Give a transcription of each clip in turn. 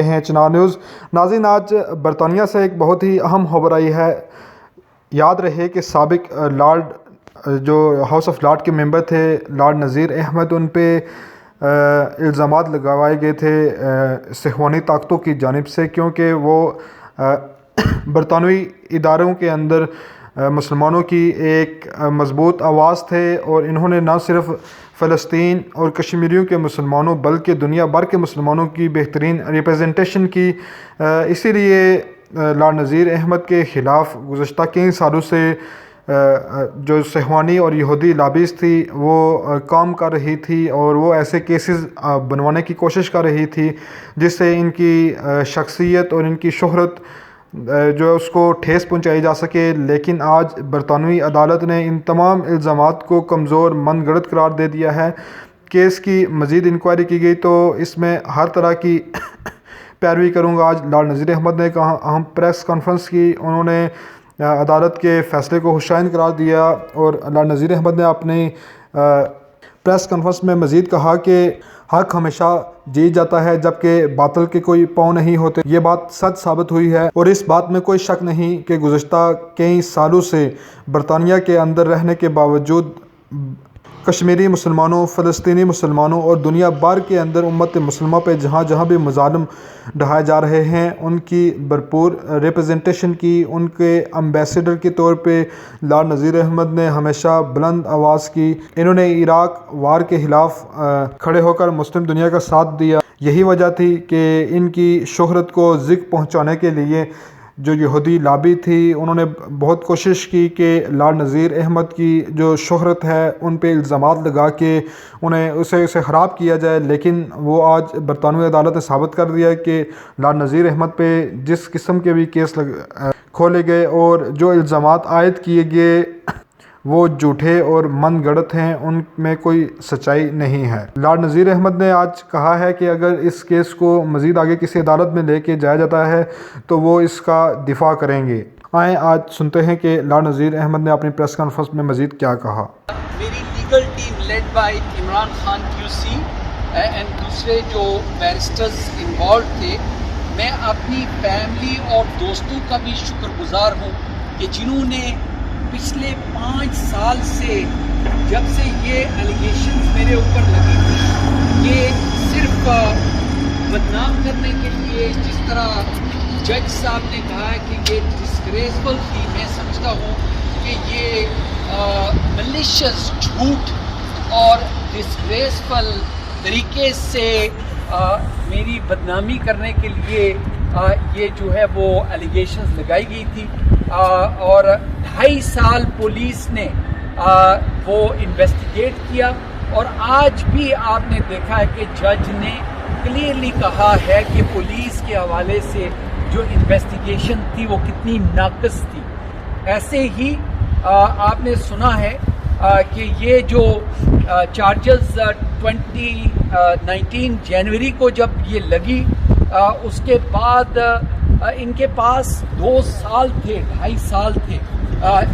ہیں چنار نیوز۔ ناظرین، آج برطانیہ سے ایک بہت ہی اہم خبر آئی ہے۔ یاد رہے کہ سابق لارڈ جو ہاؤس آف لارڈ کے ممبر تھے لارڈ نذیر احمد، ان پہ الزامات لگوائے گئے تھے صہیونی طاقتوں کی جانب سے، کیونکہ وہ برطانوی اداروں کے اندر مسلمانوں کی ایک مضبوط آواز تھے، اور انہوں نے نہ صرف فلسطین اور کشمیریوں کے مسلمانوں بلکہ دنیا بھر کے مسلمانوں کی بہترین ریپرزنٹیشن کی۔ اسی لیے لارڈ نذیر احمد کے خلاف گزشتہ کئی سالوں سے جو صہیونی اور یہودی لابیز تھی وہ کام کر رہی تھی، اور وہ ایسے کیسز بنوانے کی کوشش کر رہی تھی جس سے ان کی شخصیت اور ان کی شہرت جو اس کو ٹھیس پہنچائی جا سکے۔ لیکن آج برطانوی عدالت نے ان تمام الزامات کو کمزور من گھڑت قرار دے دیا ہے۔ کیس کی مزید انکوائری کی گئی تو اس میں ہر طرح کی پیروی کروں گا۔ آج لارڈ نذیر احمد نے ایک اہم پریس کانفرنس کی، انہوں نے عدالت کے فیصلے کو خوشائند قرار دیا، اور لارڈ نذیر احمد نے اپنی پریس کانفرنس میں مزید کہا کہ حق ہمیشہ جیت جاتا ہے جبکہ باطل کے کوئی پاؤں نہیں ہوتے۔ یہ بات سچ ثابت ہوئی ہے، اور اس بات میں کوئی شک نہیں کہ گزشتہ کئی سالوں سے برطانیہ کے اندر رہنے کے باوجود کشمیری مسلمانوں، فلسطینی مسلمانوں اور دنیا بھر کے اندر امت مسلمہ پہ جہاں جہاں بھی مظالم ڈھائے جا رہے ہیں، ان کی بھرپور ریپرزنٹیشن کی۔ ان کے امبیسڈر کے طور پہ لارڈ نذیر احمد نے ہمیشہ بلند آواز کی۔ انہوں نے عراق وار کے خلاف کھڑے ہو کر مسلم دنیا کا ساتھ دیا۔ یہی وجہ تھی کہ ان کی شہرت کو زگ پہنچانے کے لیے جو یہودی لابی تھی، انہوں نے بہت کوشش کی کہ لارڈ نذیر احمد کی جو شہرت ہے ان پہ الزامات لگا کے اسے خراب کیا جائے۔ لیکن وہ آج برطانوی عدالت نے ثابت کر دیا کہ لارڈ نذیر احمد پہ جس قسم کے بھی کیس کھولے گئے اور جو الزامات عائد کیے گئے وہ جھوٹے اور من گھڑت ہیں، ان میں کوئی سچائی نہیں ہے۔ لارڈ نذیر احمد نے آج کہا ہے کہ اگر اس کیس کو مزید آگے کسی عدالت میں لے کے جایا جاتا ہے تو وہ اس کا دفاع کریں گے۔ آئیں آج سنتے ہیں کہ لارڈ نذیر احمد نے اپنی پریس کانفرنس میں مزید کیا کہا۔ میری legal team led by Imran Khan QC and دوسرے جو بیرسٹرز انوالوڈ تھے، میں اپنی فیملی اور دوستوں کا بھی شکر گزار ہوں کہ جنہوں نے پچھلے 5 سال سے جب سے یہ ایلیگیشنز میرے اوپر لگی تھی، یہ صرف بدنام کرنے کے لیے، جس طرح جج صاحب نے کہا ہے کہ یہ ڈسگریسفل تھی، میں سمجھتا ہوں کہ یہ ملیشیس جھوٹ اور ڈسگریسفل طریقے سے میری بدنامی کرنے کے لیے یہ جو ہے وہ ایلیگیشنز لگائی گئی تھی، اور 2.5 سال پولیس نے وہ انویسٹیگیٹ کیا، اور آج بھی آپ نے دیکھا ہے کہ جج نے کلیئرلی کہا ہے کہ پولیس کے حوالے سے جو انویسٹیگیشن تھی وہ کتنی ناقص تھی۔ ایسے ہی آپ نے سنا ہے کہ یہ جو چارجز 2019 جنوری کو جب یہ لگی، اس کے بعد ان کے پاس 2 سال تھے، 2.5 سال تھے،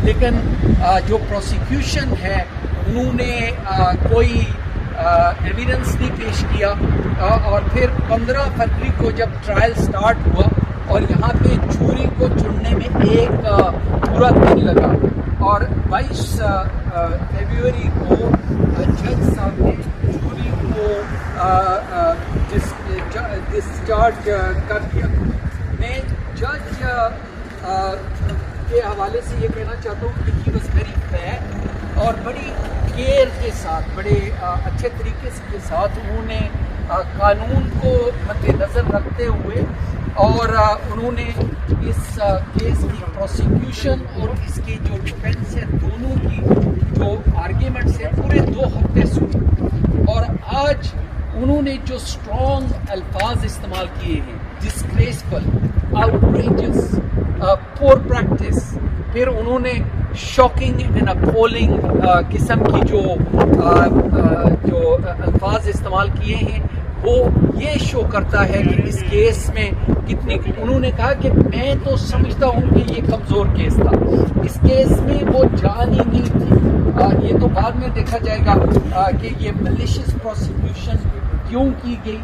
لیکن جو پروسیکیوشن ہے انہوں نے کوئی ایویڈنس نہیں پیش کیا، اور پھر 15 فروری کو جب ٹرائل سٹارٹ ہوا اور یہاں پہ جوری کو چننے میں ایک پورا دن لگا، اور 22 فروری کو جج صاحب نے جوری کو ڈسچارج کر دیا۔ میں جج کے حوالے سے یہ کہنا چاہتا ہوں کہ ہی واز ویری فیئر، اور بڑی کیئر کے ساتھ، بڑے اچھے طریقے کے ساتھ انہوں نے قانون کو مد نظر رکھتے ہوئے، اور انہوں نے اس کیس کی پروسیکیوشن اور اس کی جو ڈیفینس ہے دونوں کی جو آرگیومنٹس ہیں پورے 2 ہفتے سنی، اور آج انہوں نے جو اسٹرانگ الفاظ استعمال کیے ہیں، ڈسگریسفل، آؤٹریجس، پور پریکٹس، پھر انہوں نے شاکنگ اینڈ اپولنگ قسم کی جو الفاظ استعمال کیے ہیں، وہ یہ شو کرتا ہے کہ اس کیس میں کتنی، انہوں نے کہا کہ میں تو سمجھتا ہوں کہ یہ کمزور کیس تھا، اس کیس میں وہ جان ہی نہیں تھی۔ یہ تو بعد میں دیکھا جائے گا کہ یہ ملیشیس پروسیکیوشن क्यों की गई।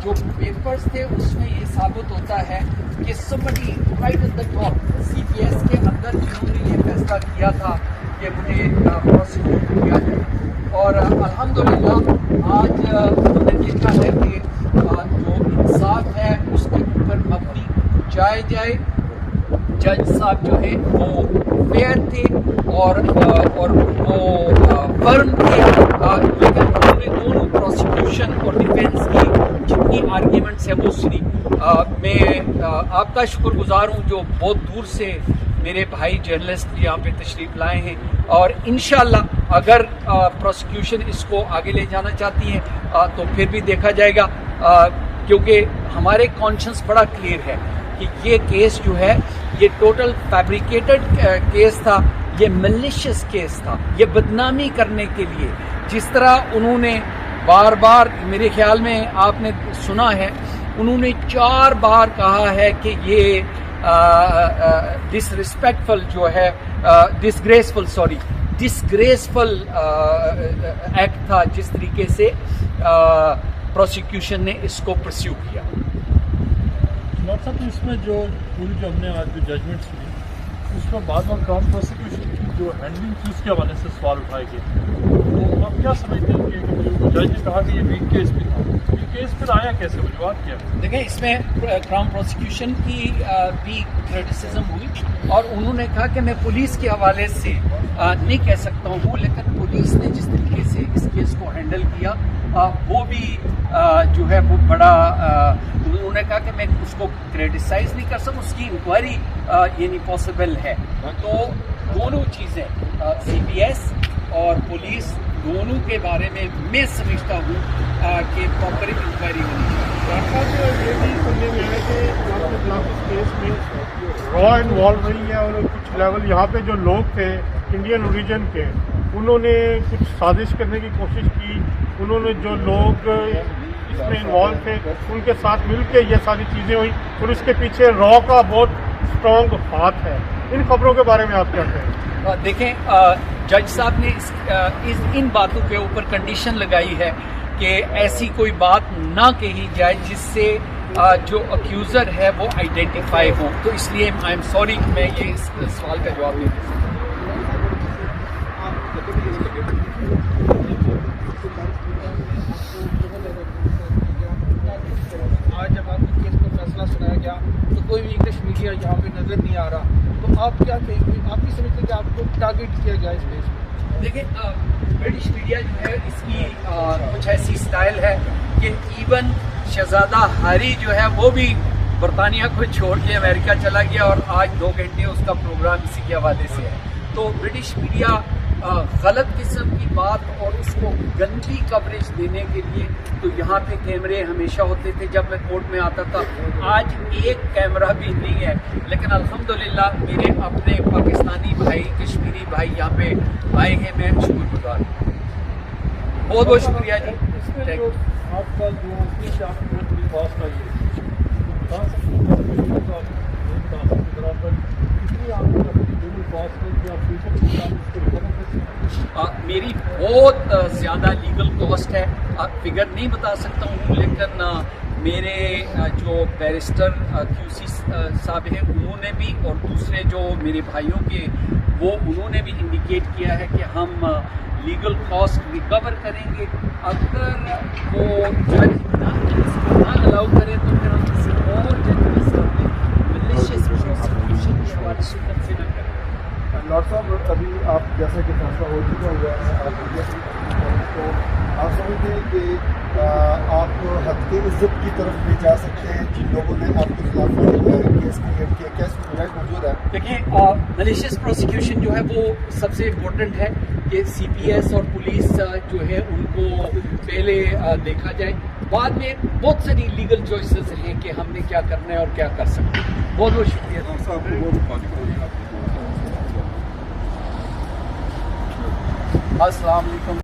जो पेपर्स थे उसमें ये साबित होता है कि somebody right at the top CPS के अंदर जिन्होंने ये फैसला किया था कि मुझे प्रोसिक्यूट किया जाए, और अल्हम्दुलिल्लाह आज उन्होंने देखा है कि जो इंसाफ है उसके ऊपर मबनी जाए जाए। जज साहब जो है वो फेयर थे और वो फर्म थे, लेकिन उन्होंने दोनों प्रोसिक्यूशन और डिफेंस की जितनी आर्ग्यूमेंट्स है वो सुनी। मैं आपका शुक्रगुजार हूँ जो बहुत दूर से मेरे भाई जर्नलिस्ट यहाँ पे तशरीफ़ लाए हैं, और इंशाल्लाह अगर प्रोसिक्यूशन इसको आगे ले जाना चाहती है तो फिर भी देखा जाएगा, क्योंकि हमारे कॉन्शियस बड़ा क्लियर है कि ये केस जो है ये टोटल फैब्रिकेटेड केस था, ये मैलिशियस केस था, ये बदनामी करने के लिए। जिस तरह उन्होंने बार बार, मेरे ख्याल में आपने सुना है, उन्होंने 4 बार कहा है कि ये डिसरिस्पेक्टफुल जो है डिसग्रेसफुल एक्ट था, जिस तरीके से प्रोसिक्यूशन ने इसको परस्यू किया। डॉक्टर साहब, तो इसमें जो पूरी जो हमने आज जो जजमेंट सुनी उसमें बाद में क्राउन प्रोसिक्यूशन की जो हैंडलिंग थी उसके हवाले से सवाल उठाए गए, तो आप क्या समझते हैं कि जो जज ने कहा कि ये वीक केस भी था, ये केस फिर आया कैसे, वजूहत क्या? देखिए, इसमें क्राउन प्रोसिक्यूशन की भी क्रिटिसिज्म हुई, और उन्होंने कहा कि मैं पुलिस के हवाले से नहीं कह सकता हूँ, लेकिन पुलिस ने जिस तरीके से इस केस को हैंडल किया वो भी जो है वो बड़ा, उन्होंने कहा कि मैं उसको क्रिटिसाइज नहीं कर सकता, उसकी इंक्वायरी ये नहीं पॉसिबल है। तो दोनों चीज़ें CPS और पुलिस दोनों के बारे में मैं समझता हूँ कि प्रॉपर इंक्वायरी होनी चाहिए। ये भी सुनने में आया कि इस केस में रॉ इन्वॉल्व रही है, और कुछ लेवल यहाँ पे जो लोग थे इंडियन ओरिजिन के, उन्होंने कुछ साजिश करने की कोशिश की, उन्होंने जो लोग इसमें इन्वॉल्व थे उनके साथ मिलकर ये सारी चीज़ें हुई, और इसके पीछे रॉ का बहुत स्ट्रॉन्ग हाथ है। इन खबरों के बारे में आप क्या कहें? देखें, जज साहब ने इन बातों के ऊपर कंडीशन लगाई है कि ऐसी कोई बात ना कही जाए जिससे जो अक्यूज़र है वो आइडेंटिफाई हो, तो इसलिए आई एम सॉरी कि मैं ये इस सवाल का जवाब नहीं दे सकता। आज जब आपके केस को फैसला सुनाया गया तो कोई भी इंग्लिश मीडिया यहाँ पे नज़र नहीं आ रहा, तो आप क्या कहेंगे, आप भी समझते हैं कि आपको टारगेट किया गया इस केस में? देखिए, ब्रिटिश मीडिया जो है इसकी कुछ ऐसी स्टाइल है कि इवन शहजादा हैरी जो है वो भी बरतानिया को छोड़ के अमेरिका चला गया, और आज 2 घंटे उसका प्रोग्राम इसी के हवाले से है। तो ब्रिटिश मीडिया गलत किस्म की बात और उसको गंदी कवरेज देने के लिए तो यहाँ पे कैमरे हमेशा होते थे जब मैं कोर्ट में आता था, आज एक कैमरा भी नहीं है। लेकिन अल्हम्दुलिल्लाह मेरे अपने पाकिस्तानी भाई, कश्मीरी भाई यहाँ पे आए हैं, मैं शुक्रगुजार हूँ। बहुत बहुत शुक्रिया जी। इसमें जो आपका जो केस आपकी पूरी पास का ये मेरी बहुत ज़्यादा लीगल कॉस्ट है, फिगर नहीं बता सकता हूँ, लेकिन मेरे जो बैरिस्टर QC साहब हैं उन्होंने भी, और दूसरे जो मेरे भाइयों के वो उन्होंने भी इंडिकेट किया है कि हम लीगल कॉस्ट रिकवर करेंगे। अगर वो जज ना अलाउ करे तो फिर हम किसी और जज के सामने मैलिशियस प्रोसिक्यूशन के हवाले से कंसिडर करें। लॉर्ड साहब, अभी आप जैसे कि फैसला हो चुका हुआ है, तो आप समझते हैं कि आप हद के इज्जत की तरफ भी जा सकते हैं जिन लोगों ने आपके खिलाफ केस क्रिएट किया, क्या इसमें गुजारिश मौजूद है? देखिए, मैलिशियस प्रोसिक्यूशन जो है वो सबसे इम्पोर्टेंट है कि CPS और पुलिस जो है उनको पहले देखा जाए, बाद में बहुत सारी लीगल चॉइसेस हैं कि हमने क्या करना है और क्या कर सकते हैं। बहुत बहुत शुक्रिया। अस्सलाम वालेकुम।